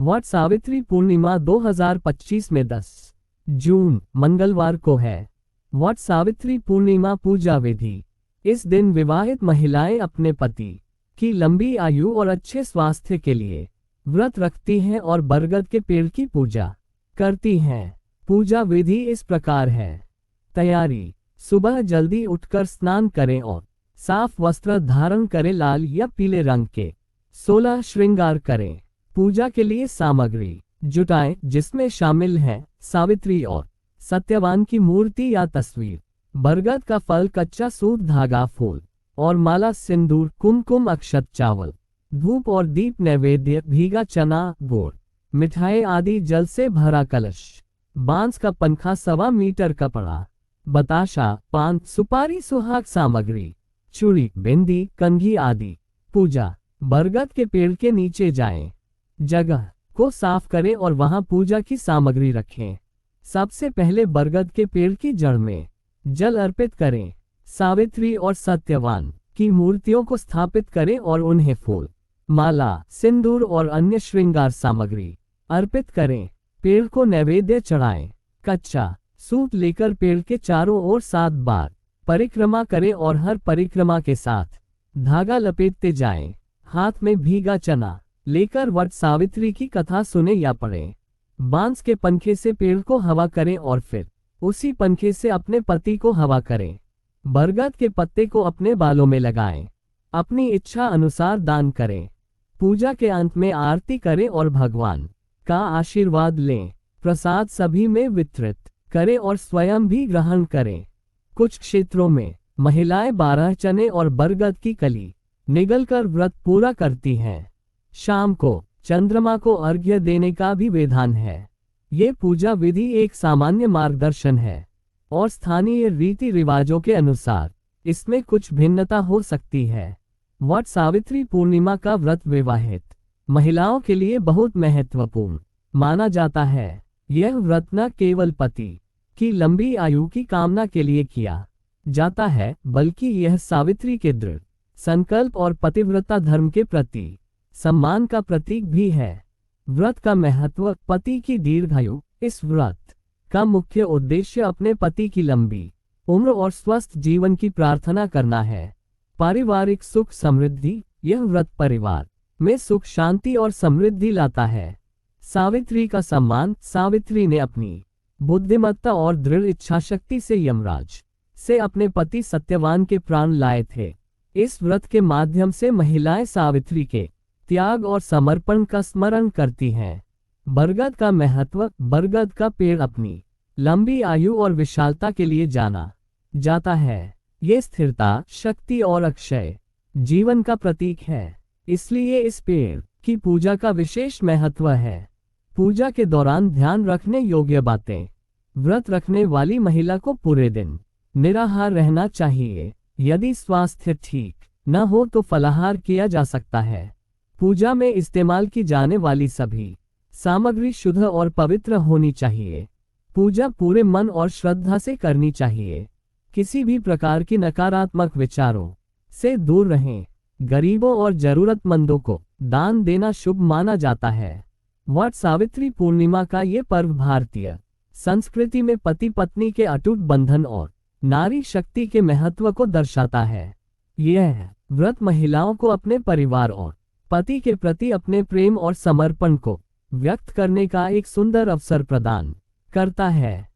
वट सावित्री पूर्णिमा 2025 में 10 जून मंगलवार को है। वट सावित्री पूर्णिमा पूजा विधि। इस दिन विवाहित महिलाएं अपने पति की लंबी आयु और अच्छे स्वास्थ्य के लिए व्रत रखती हैं और बरगद के पेड़ की पूजा करती हैं। पूजा विधि इस प्रकार है। तैयारी। सुबह जल्दी उठकर स्नान करें और साफ वस्त्र धारण करें। लाल या पीले रंग के 16 श्रृंगार करें। पूजा के लिए सामग्री जुटाएं, जिसमें शामिल हैं सावित्री और सत्यवान की मूर्ति या तस्वीर, बरगद का फल, कच्चा सूत, धागा, फूल और माला, सिंदूर, कुमकुम, अक्षत, चावल, धूप और दीप, नैवेद्य, भीगा चना, गुड़, मिठाई आदि, जल से भरा कलश, बांस का पंखा, 1.25 मीटर कपड़ा, बताशा, पान, सुपारी, सुहाग सामग्री, चूड़ी, बिंदी, कंघी आदि। पूजा। बरगद के पेड़ के नीचे जाएं, जगह को साफ करें और वहां पूजा की सामग्री रखें। सबसे पहले बरगद के पेड़ की जड़ में जल अर्पित करें। सावित्री और सत्यवान की मूर्तियों को स्थापित करें और उन्हें फूल, माला, सिंदूर और अन्य श्रृंगार सामग्री अर्पित करें। पेड़ को नैवेद्य चढ़ाएं। कच्चा सूत लेकर पेड़ के चारों ओर 7 बार परिक्रमा करें और हर परिक्रमा के साथ धागा लपेटते जाएं। हाथ में भीगा चना लेकर वट सावित्री की कथा सुने या पढ़ें। बांस के पंखे से पेड़ को हवा करें और फिर उसी पंखे से अपने पति को हवा करें। बरगद के पत्ते को अपने बालों में लगाएं। अपनी इच्छा अनुसार दान करें। पूजा के अंत में आरती करें और भगवान का आशीर्वाद लें। प्रसाद सभी में वितरित करें और स्वयं भी ग्रहण करें। कुछ क्षेत्रों में महिलाएं 12 चने और बरगद की कली निगलकर व्रत पूरा करती हैं। शाम को चंद्रमा को अर्घ्य देने का भी विधान है। ये पूजा विधि एक सामान्य मार्गदर्शन है और स्थानीय रीति रिवाजों के अनुसार इसमें कुछ भिन्नता हो सकती है। वट सावित्री पूर्णिमा का व्रत विवाहित महिलाओं के लिए बहुत महत्वपूर्ण माना जाता है। यह व्रत न केवल पति की लंबी आयु की कामना के लिए किया जाता है, बल्कि यह सावित्री के दृढ़ संकल्प और पतिव्रता धर्म के प्रति सम्मान का प्रतीक भी है। व्रत का महत्व। पति की दीर्घायु। इस व्रत का मुख्य उद्देश्य अपने पति की लंबी उम्र और स्वस्थ जीवन की प्रार्थना करना है। पारिवारिक सुख समृद्धि। यह व्रत परिवार में सुख, शांति और समृद्धि लाता है। सावित्री का सम्मान। सावित्री ने अपनी बुद्धिमत्ता और दृढ़ इच्छाशक्ति से यमराज से अपने पति सत्यवान के प्राण लाए थे। इस व्रत के माध्यम से महिलाएं सावित्री के त्याग और समर्पण का स्मरण करती हैं। बरगद का महत्व। बरगद का पेड़ अपनी लंबी आयु और विशालता के लिए जाना जाता है। ये स्थिरता, शक्ति और अक्षय जीवन का प्रतीक है, इसलिए इस पेड़ की पूजा का विशेष महत्व है। पूजा के दौरान ध्यान रखने योग्य बातें। व्रत रखने वाली महिला को पूरे दिन निराहार रहना चाहिए। यदि स्वास्थ्य ठीक न हो तो फलाहार किया जा सकता है। पूजा में इस्तेमाल की जाने वाली सभी सामग्री शुद्ध और पवित्र होनी चाहिए। पूजा पूरे मन और श्रद्धा से करनी चाहिए। किसी भी प्रकार की नकारात्मक विचारों से दूर रहें। गरीबों और जरूरतमंदों को दान देना शुभ माना जाता है। वट सावित्री पूर्णिमा का ये पर्व भारतीय संस्कृति में पति पत्नी के अटूट बंधन और नारी शक्ति के महत्व को दर्शाता है। यह व्रत महिलाओं को अपने परिवार और पति के प्रति अपने प्रेम और समर्पण को व्यक्त करने का एक सुंदर अवसर प्रदान करता है।